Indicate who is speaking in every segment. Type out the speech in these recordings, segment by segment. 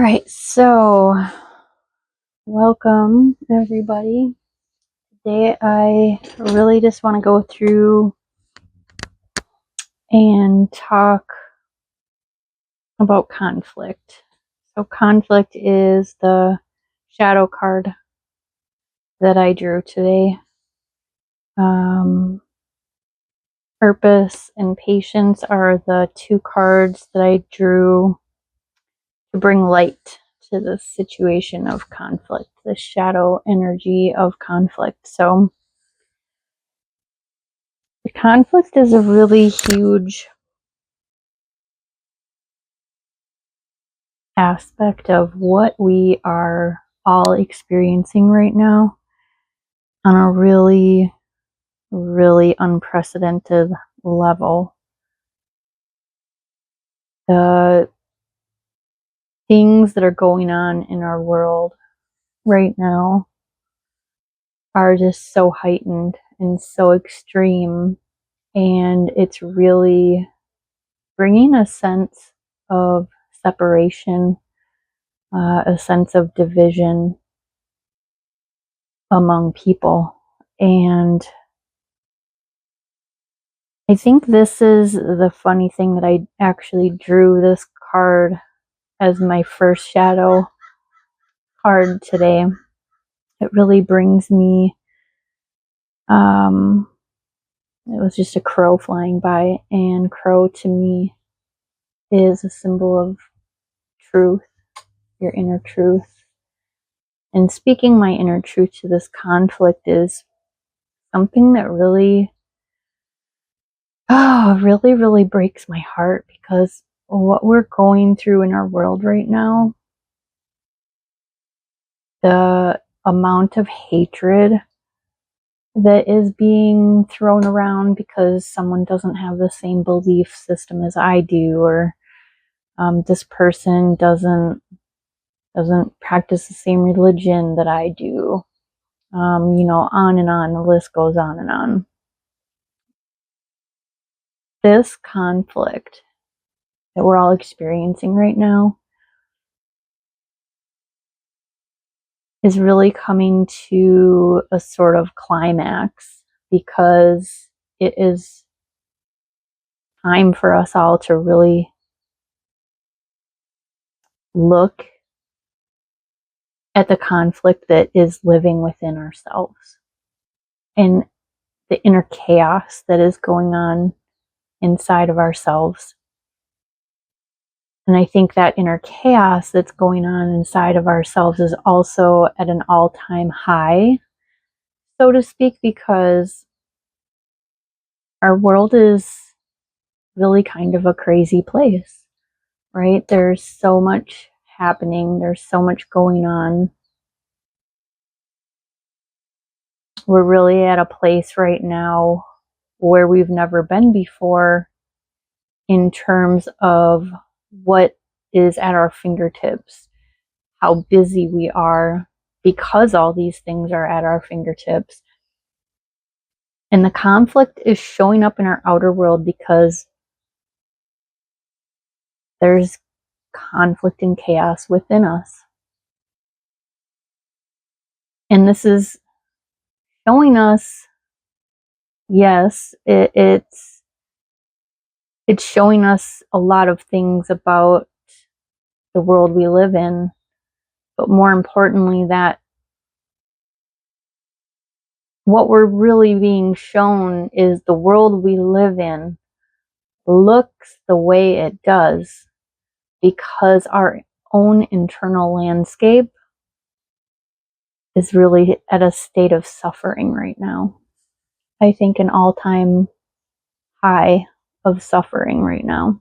Speaker 1: right, so welcome everybody. Today I really just want to go through and talk about conflict. So conflict is the shadow card that I drew today. Purpose and patience are the two cards that I drew to bring light to the situation of conflict, the shadow energy of conflict. So the conflict is a really huge aspect of what we are all experiencing right now on a really, really unprecedented level. The things that are going on in our world right now are just so heightened and so extreme, and it's really bringing a sense of separation, a sense of division among people. And I think this is the funny thing that I actually drew this card as my first shadow card today. It really brings me, it was just a crow flying by, and crow to me is a symbol of truth, your inner truth. And speaking my inner truth to this conflict is something that really, really breaks my heart, because what we're going through in our world right now, the amount of hatred that is being thrown around because someone doesn't have the same belief system as I do, or this person doesn't practice the same religion that I do. On and on, the list goes on and on. This conflict that we're all experiencing right now is really coming to a sort of climax, because it is time for us all to really look at the conflict that is living within ourselves and the inner chaos that is going on inside of ourselves. And I think that inner chaos that's going on inside of ourselves is also at an all-time high, so to speak, because our world is really kind of a crazy place, right? There's so much happening. There's so much going on. We're really at a place right now where we've never been before in terms of what is at our fingertips, how busy we are, because all these things are at our fingertips. And the conflict is showing up in our outer world because there's conflict and chaos within us. And this is showing us, yes, it's showing us a lot of things about the world we live in, but more importantly, that what we're really being shown is the world we live in looks the way it does because our own internal landscape is really at a state of suffering right now. I think an all-time high of suffering right now.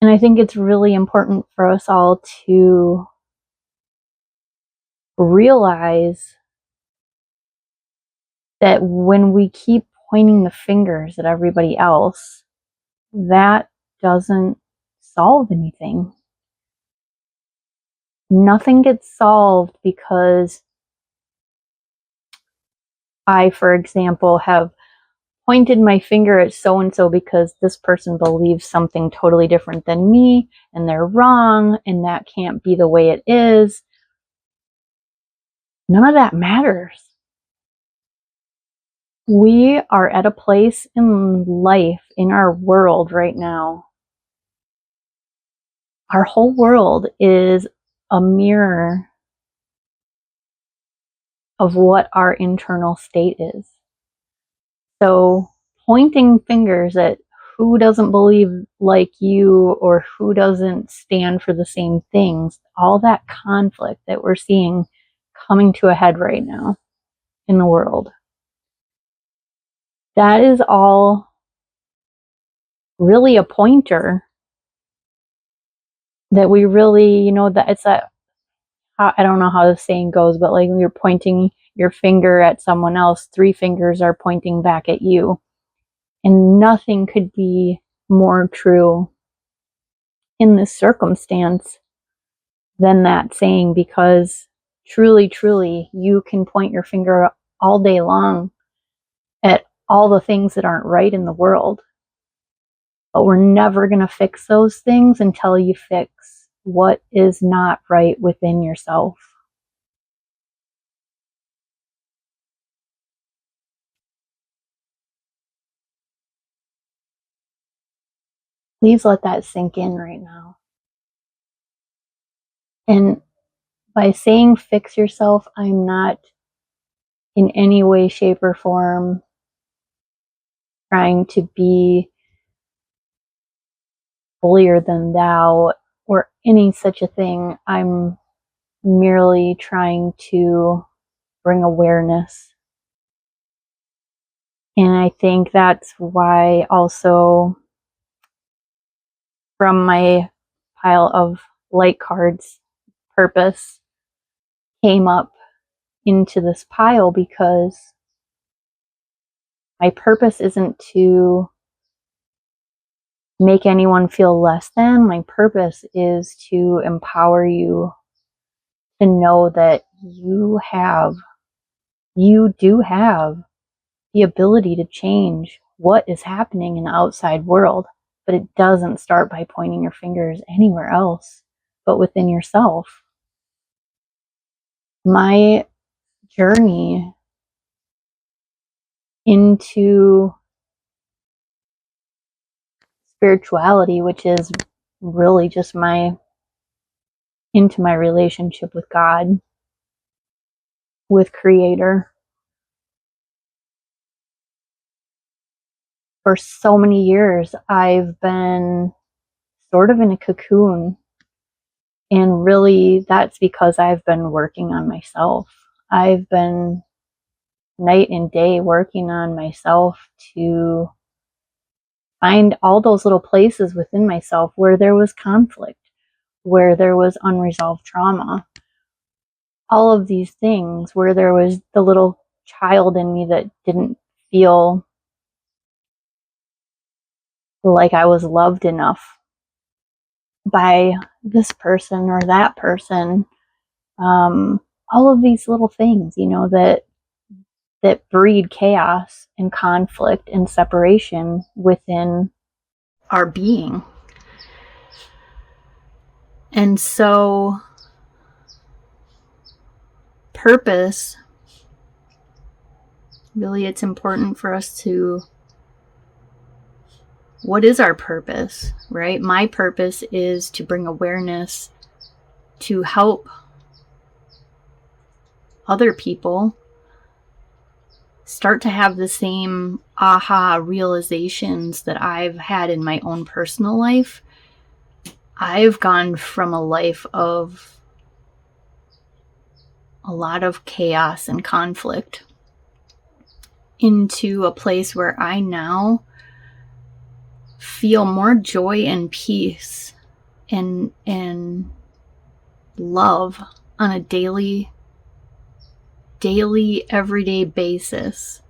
Speaker 1: And I think it's really important for us all to realize that when we keep pointing the fingers at everybody else, that doesn't solve anything. Nothing gets solved because I, for example, have pointed my finger at so-and-so because this person believes something totally different than me, and they're wrong, and that can't be the way it is. None of that matters. We are at a place in life, in our world right now. Our whole world is a mirror of what our internal state is. So pointing fingers at who doesn't believe like you or who doesn't stand for the same things, all that conflict that we're seeing coming to a head right now in the world, that is all really a pointer that we really, that it's that, I don't know how the saying goes, but like when you're pointing your finger at someone else, 3 fingers are pointing back at you. And nothing could be more true in this circumstance than that saying, because truly, truly, you can point your finger all day long at all the things that aren't right in the world. But we're never going to fix those things until you fix what is not right within yourself. Please let that sink in right now. And by saying fix yourself, I'm not in any way, shape, or form trying to be holier than thou or any such a thing. I'm merely trying to bring awareness. And I think that's why also from my pile of light cards, purpose came up into this pile, because my purpose isn't to make anyone feel less than. My purpose is to empower you to know that you do have the ability to change what is happening in the outside world, but it doesn't start by pointing your fingers anywhere else but within yourself. My journey into spirituality, which is really just into my relationship with God, with Creator. For so many years, I've been sort of in a cocoon, and really that's because I've been working on myself. I've been night and day working on myself to find all those little places within myself where there was conflict, where there was unresolved trauma, all of these things where there was the little child in me that didn't feel like I was loved enough by this person or that person. All of these little things, that breed chaos and conflict and separation within our being. And so purpose, really, it's important for us to, what is our purpose, right? My purpose is to bring awareness, to help other people start to have the same aha realizations that I've had in my own personal life. I've gone from a life of a lot of chaos and conflict into a place where I now feel more joy and peace and love on a daily, everyday basis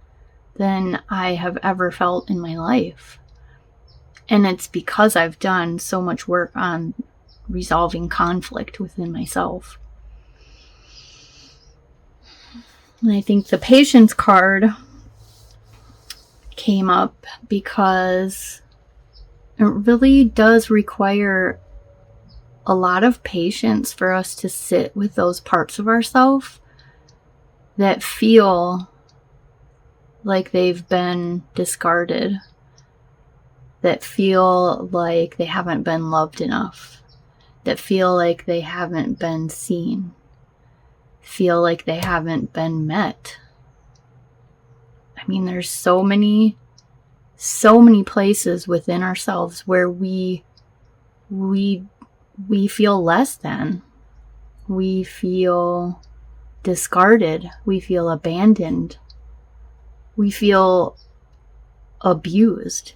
Speaker 1: than I have ever felt in my life. And it's because I've done so much work on resolving conflict within myself. And I think the patience card came up because it really does require a lot of patience for us to sit with those parts of ourselves that feel like they've been discarded, that feel like they haven't been loved enough, that feel like they haven't been seen, feel like they haven't been met. I mean, there's so many places within ourselves where we feel less than. We feel discarded. We feel abandoned. We feel abused.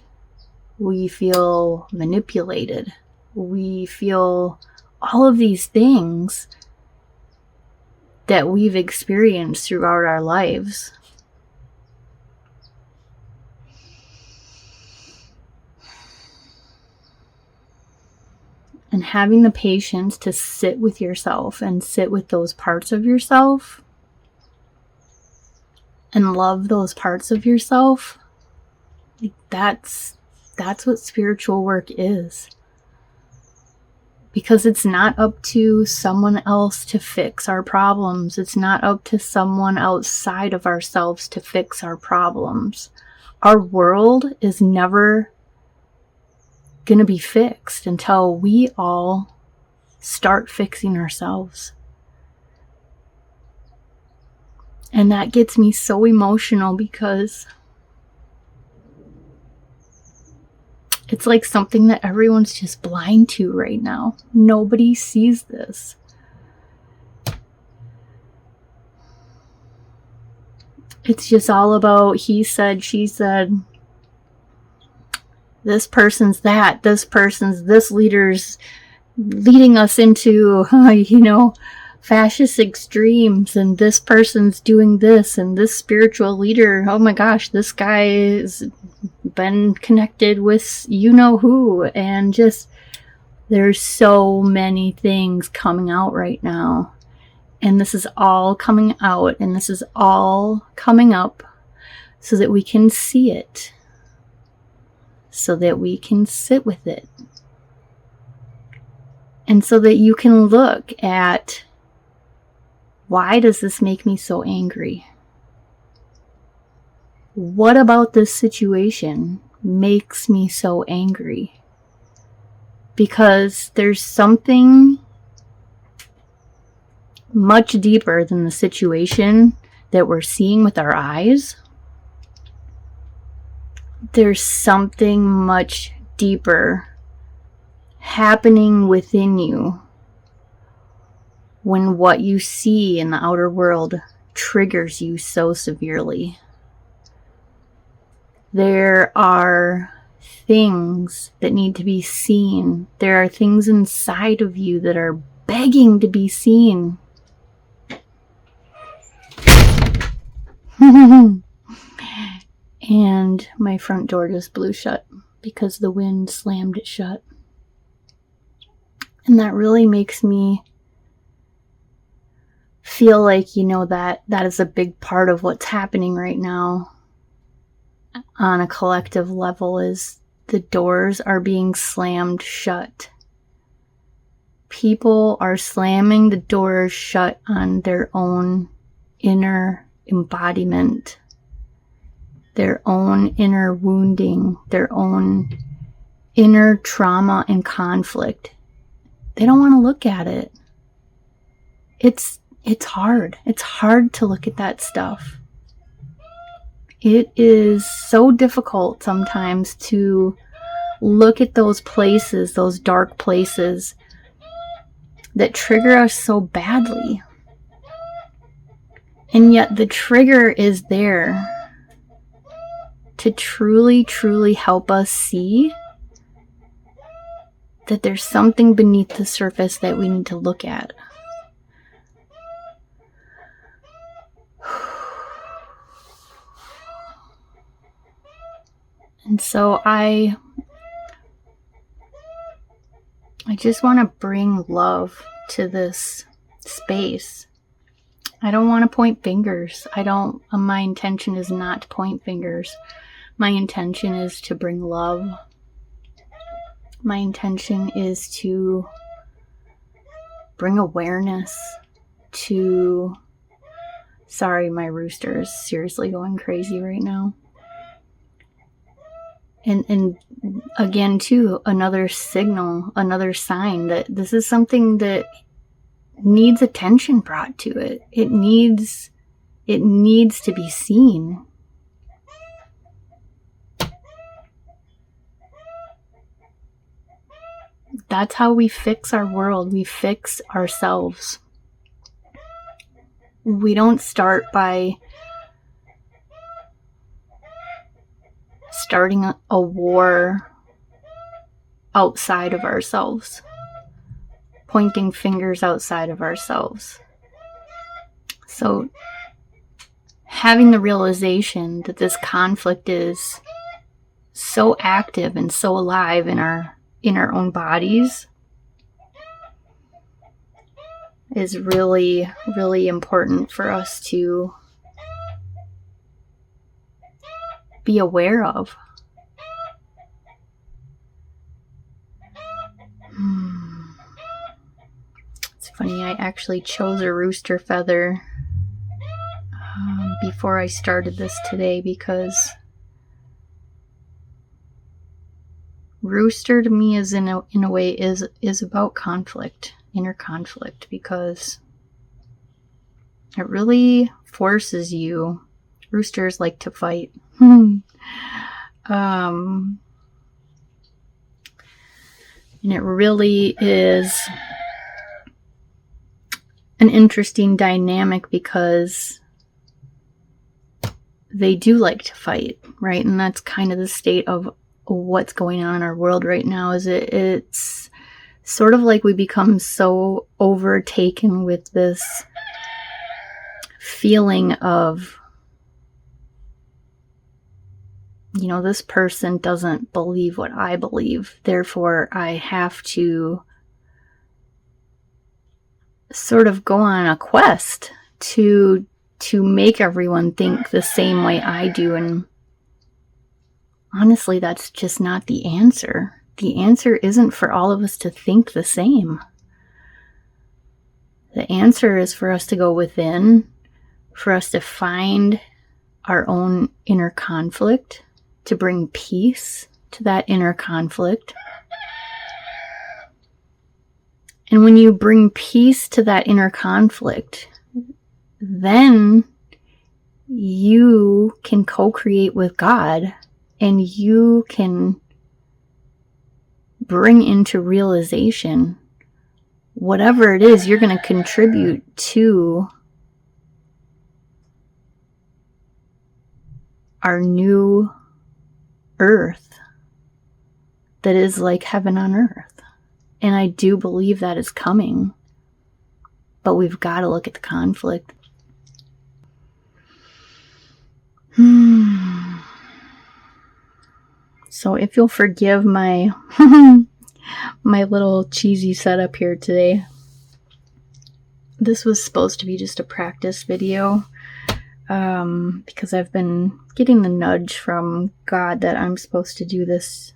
Speaker 1: We feel manipulated. We feel all of these things that we've experienced throughout our lives. And having the patience to sit with yourself and sit with those parts of yourself and love those parts of yourself, that's what spiritual work is. Because it's not up to someone else to fix our problems. It's not up to someone outside of ourselves to fix our problems. Our world is never going to be fixed until we all start fixing ourselves. And that gets me so emotional because it's like something that everyone's just blind to right now. Nobody sees this. It's just all about he said, she said. This person's that. This leader's leading us into, fascist extremes, and this person's doing this, and this spiritual leader, oh my gosh, this guy's been connected with you-know-who, and just, there's so many things coming out right now. And this is all coming out, and this is all coming up so that we can see it. So that we can sit with it. And so that you can look at, why does this make me so angry? What about this situation makes me so angry? Because there's something much deeper than the situation that we're seeing with our eyes. There's something much deeper happening within you when what you see in the outer world triggers you so severely. There are things that need to be seen. There are things inside of you that are begging to be seen. And my front door just blew shut because the wind slammed it shut. And that really makes me feel like, that is a big part of what's happening right now on a collective level, is the doors are being slammed shut. People are slamming the doors shut on their own inner embodiment, their own inner wounding, their own inner trauma and conflict. They don't want to look at it. It's hard. It's hard to look at that stuff. It is so difficult sometimes to look at those places, those dark places that trigger us so badly. And yet the trigger is there to truly, truly help us see that there's something beneath the surface that we need to look at. And so I just want to bring love to this space. I don't want to point fingers. My intention is not to point fingers. My intention is to bring love. My intention is to bring awareness to... Sorry, my rooster is seriously going crazy right now. And again, too, another signal, another sign that this is something that needs attention brought to it. It needs to be seen. That's how we fix our world. We fix ourselves. We don't start by starting a war outside of ourselves, pointing fingers outside of ourselves. So having the realization that this conflict is so active and so alive in our own bodies is really, really important for us to be aware of. It's funny, I actually chose a rooster feather before I started this today, because rooster to me is in a way is about conflict, inner conflict, because it really forces you. Roosters like to fight. And it really is an interesting dynamic, because they do like to fight, right? And that's kind of the state of what's going on in our world right now. Is it's sort of like we become so overtaken with this feeling of, you know, this person doesn't believe what I believe, therefore I have to sort of go on a quest to make everyone think the same way I do. And honestly, that's just not the answer. The answer isn't for all of us to think the same. The answer is for us to go within, for us to find our own inner conflict, to bring peace to that inner conflict. And when you bring peace to that inner conflict, then you can co-create with God, and you can bring into realization whatever it is you're going to contribute to our new earth that is like heaven on earth. And I do believe that is coming, but we've got to look at the conflict. So if you'll forgive my my little cheesy setup here today, this was supposed to be just a practice video, because I've been getting the nudge from God that I'm supposed to do this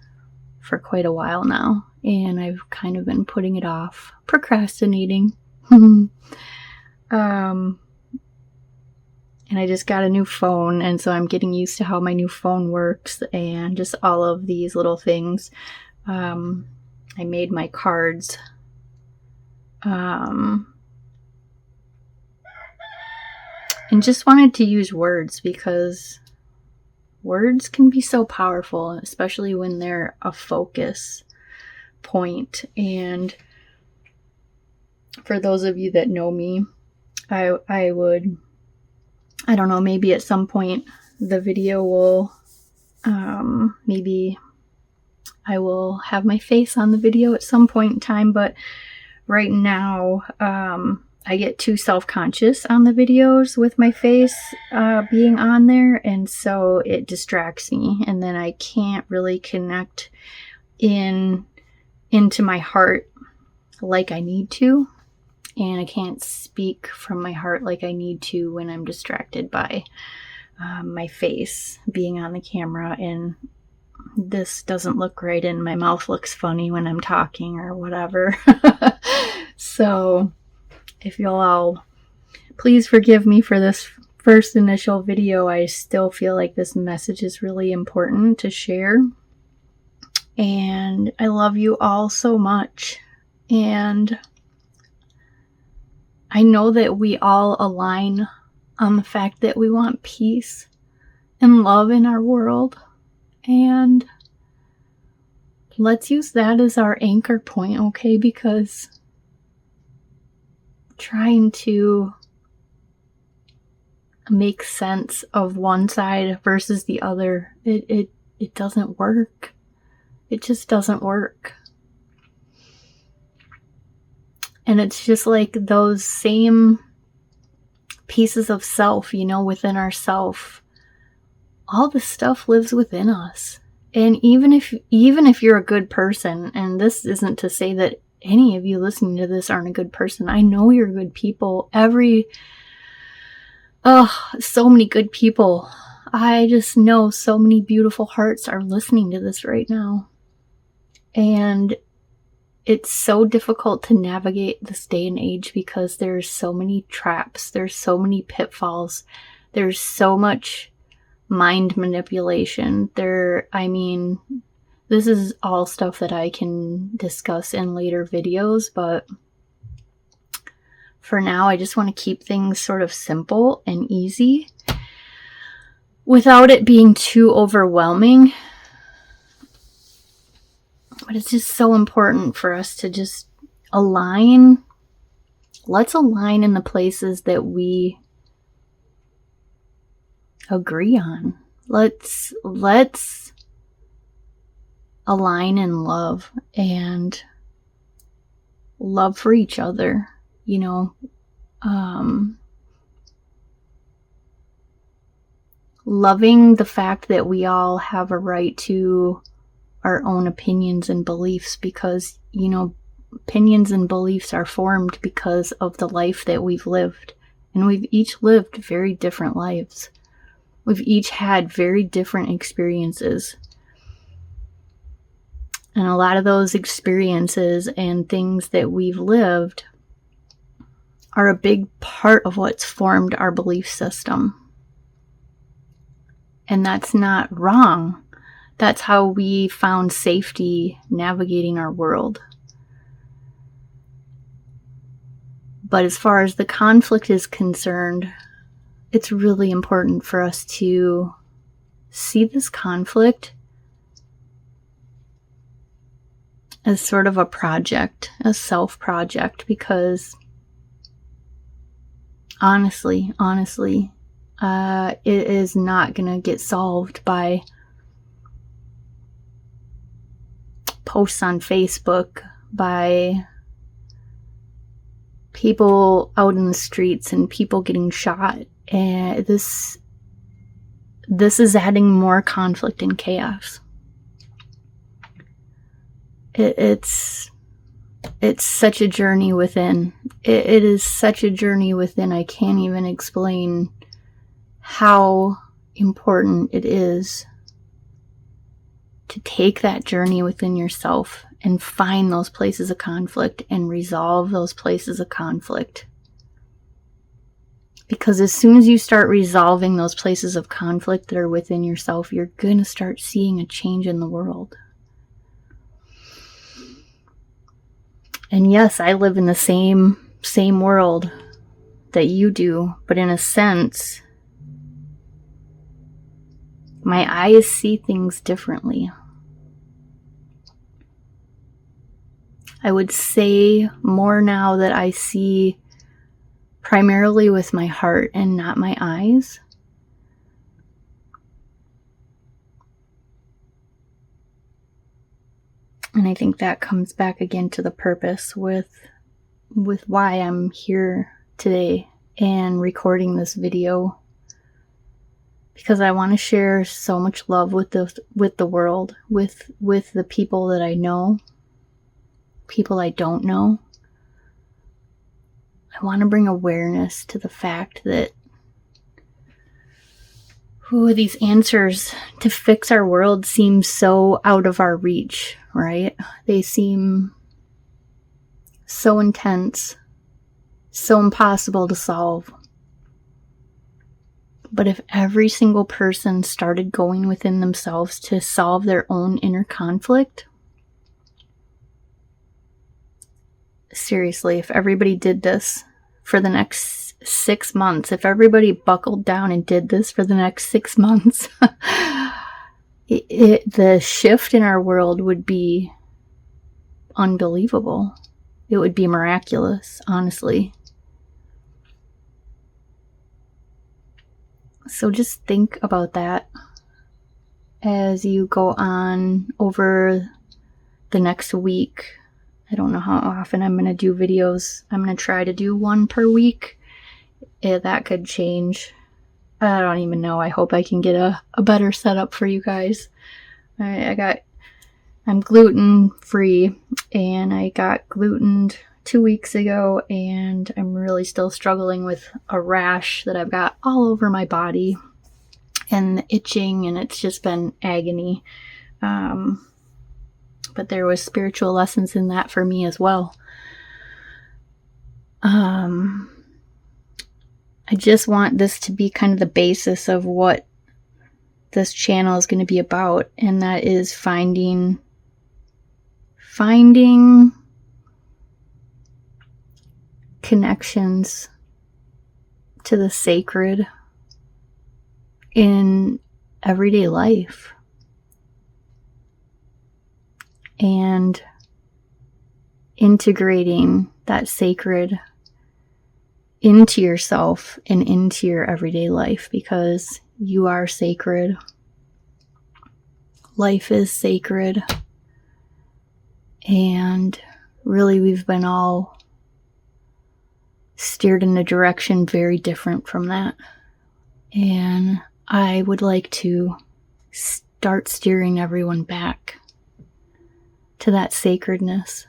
Speaker 1: for quite a while now, and I've kind of been putting it off, procrastinating. And I just got a new phone, and so I'm getting used to how my new phone works and just all of these little things. I made my cards. And just wanted to use words, because words can be so powerful, especially when they're a focus point. And for those of you that know me, I would, I don't know, maybe at some point the video will, maybe I will have my face on the video at some point in time, but right now, I get too self-conscious on the videos with my face being on there, and so it distracts me, and then I can't really connect into my heart like I need to, and I can't speak from my heart like I need to when I'm distracted by my face being on the camera, and this doesn't look right, and my mouth looks funny when I'm talking or whatever. So if you'll all please forgive me for this first initial video, I still feel like this message is really important to share. And I love you all so much. And I know that we all align on the fact that we want peace and love in our world. And let's use that as our anchor point, okay? Because trying to make sense of one side versus the other, it doesn't work. It just doesn't work. And it's just like those same pieces of self, within ourself. All the stuff lives within us. And even if you're a good person, and this isn't to say that any of you listening to this aren't a good person. I know you're good people. So many good people. I just know so many beautiful hearts are listening to this right now. And it's so difficult to navigate this day and age because there's so many traps. There's so many pitfalls. There's so much mind manipulation. This is all stuff that I can discuss in later videos, but for now, I just want to keep things sort of simple and easy without it being too overwhelming. But it's just so important for us to just align. Let's align in the places that we agree on. Let's align in love and love for each other, loving the fact that we all have a right to our own opinions and beliefs, because, opinions and beliefs are formed because of the life that we've lived. And we've each lived very different lives. We've each had very different experiences. And a lot of those experiences and things that we've lived are a big part of what's formed our belief system. And that's not wrong. That's how we found safety navigating our world. But as far as the conflict is concerned, it's really important for us to see this conflict as sort of a project, a self-project, because honestly, it is not going to get solved by posts on Facebook, by people out in the streets and people getting shot. And this is adding more conflict and chaos. It's such a journey within. It is such a journey within. I can't even explain how important it is to take that journey within yourself and find those places of conflict and resolve those places of conflict. Because as soon as you start resolving those places of conflict that are within yourself, you're going to start seeing a change in the world. And yes, I live in the same world that you do, but in a sense, my eyes see things differently. I would say more now that I see primarily with my heart and not my eyes. And I think that comes back again to the purpose with why I'm here today and recording this video. Because I want to share so much love with the world, with the people that I know, people I don't know. I want to bring awareness to the fact that these answers to fix our world seem so out of our reach, right? They seem so intense, so impossible to solve. But if every single person started going within themselves to solve their own inner conflict, seriously, if everybody did this for the next 6 months, if everybody buckled down and did this for the next 6 months, the shift in our world would be unbelievable. It would be miraculous, honestly. So just think about that as you go on over the next week. I don't know how often I'm going to do videos. I'm going to try to do one per week. That could change. I don't even know. I hope I can get a better setup for you guys. I'm gluten free, and I got glutened 2 weeks ago, and I'm really still struggling with a rash that I've got all over my body and the itching, and it's just been agony. But there was spiritual lessons in that for me as well. I just want this to be kind of the basis of what this channel is going to be about, and that is finding connections to the sacred in everyday life, and integrating that sacred into yourself and into your everyday life, because you are sacred. Life is sacred. And really, we've been all steered in a direction very different from that. And I would like to start steering everyone back to that sacredness.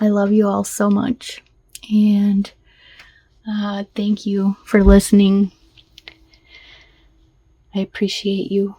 Speaker 1: I love you all so much. And thank you for listening. I appreciate you.